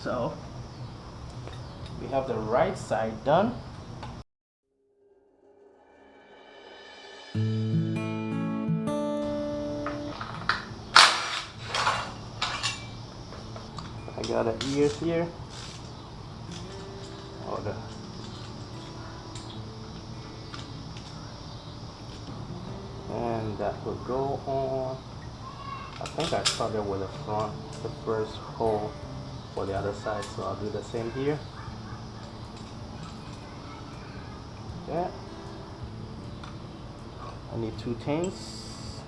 So we have the right side done. I got the ears here. And that will go on. I think I started with the front, the first hole for the other side, so I'll do the same here. Okay. I need 2 tins.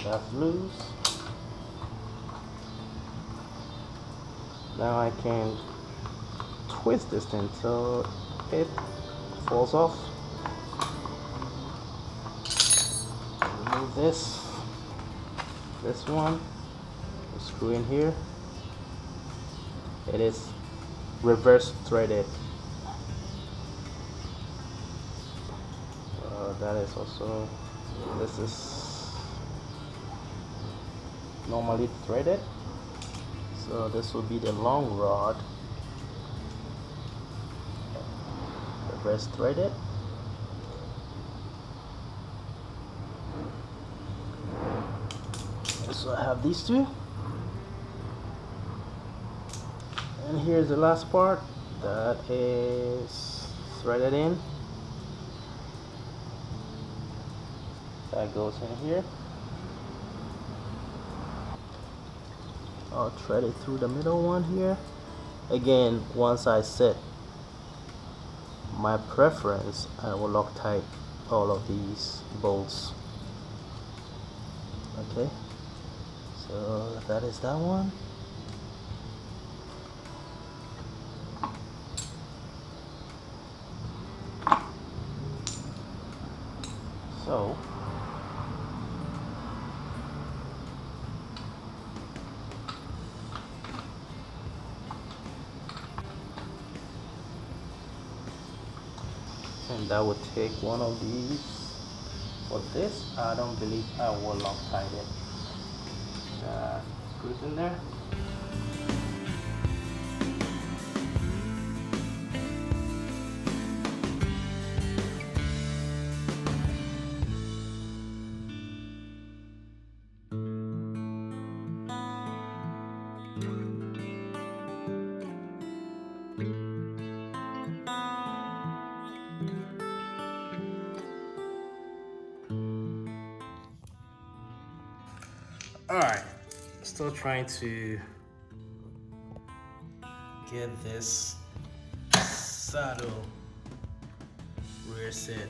That's loose. Now I can twist this thing so it falls off. Remove this one, screw in here. It is reverse threaded. That is also, this is normally threaded. So this will be the long rod, reverse threaded. So I have these two, and here's the last part that is threaded in. That goes in here. I'll thread it through the middle one here. Again, once I set my preference, I will Loctite all of these bolts. Okay, so that is that one. So and that would take one of these. For this, I don't believe I will Loctite it. Screws in there. Alright, still trying to get this Sato Rearset.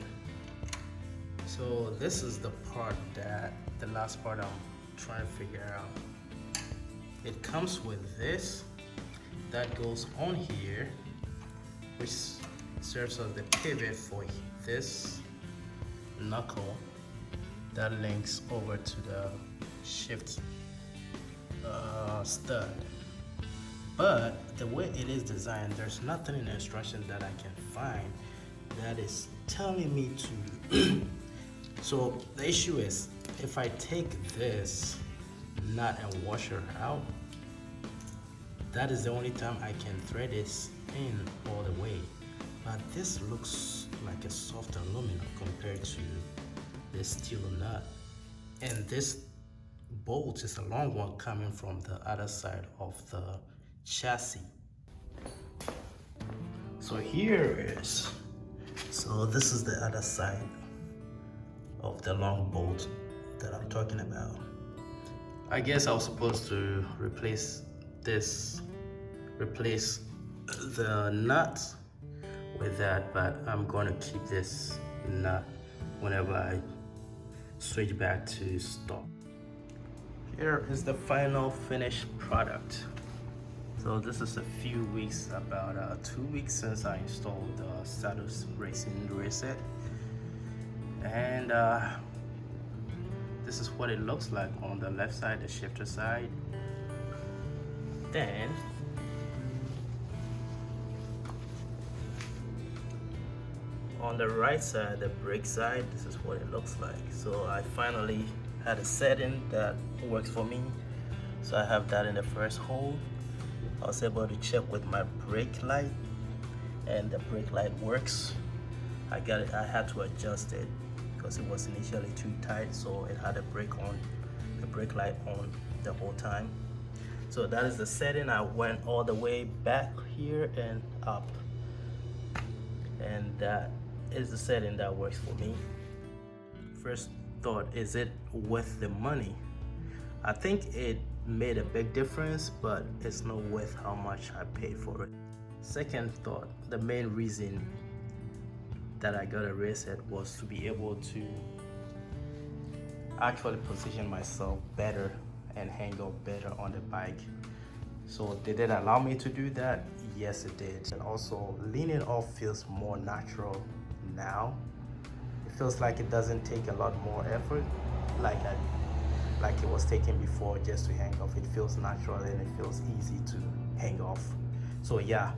So this is the part that, the last part I'm trying to figure out. It comes with this that goes on here, which serves as the pivot for this knuckle that links over to the shift stud. But the way it is designed, there's nothing in the instruction that I can find that is telling me to so the issue is, if I take this nut and washer out, that is the only time I can thread this in all the way. But this looks like a soft aluminum compared to this steel nut, and this bolt is a long one coming from the other side of the chassis. So here is, so this is the other side of the long bolt that I'm talking about. I guess I was supposed to replace the nut with that, but I'm going to keep this nut whenever I switch back to stock. Here is the final finished product. So this is a few weeks, about 2 weeks since I installed the Sato Racing Rearset, and this is what it looks like on the left side, the shifter side. Then on the right side, the brake side, this is what it looks like. So I finally had a setting that works for me. So I have that in the first hole. I was able to check with my brake light, and the brake light works. I had to adjust it because it was initially too tight, so it had the brake light on the whole time. So that is the setting. I went all the way back here and up, and that is the setting that works for me. First thought, is it worth the money? I think it made a big difference, but it's not worth how much I paid for it. Second thought, the main reason that I got a rear set was to be able to actually position myself better and hang up better on the bike. So did it allow me to do that? Yes, it did. And also, leaning off feels more natural now. It feels like it doesn't take a lot more effort like it was taking before just to hang off. It feels natural and it feels easy to hang off. So yeah,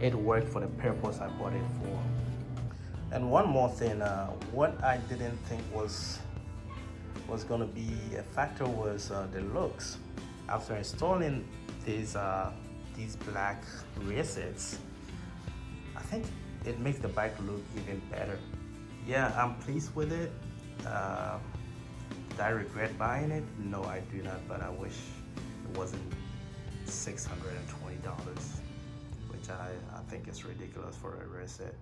it worked for the purpose I bought it for. And one more thing, what I didn't think was gonna be a factor was the looks. After installing these black rear sets, I think it makes the bike look even better. Yeah, I'm pleased with it. Do I regret buying it? No, I do not, but I wish it wasn't $620, which I think is ridiculous for a rear set.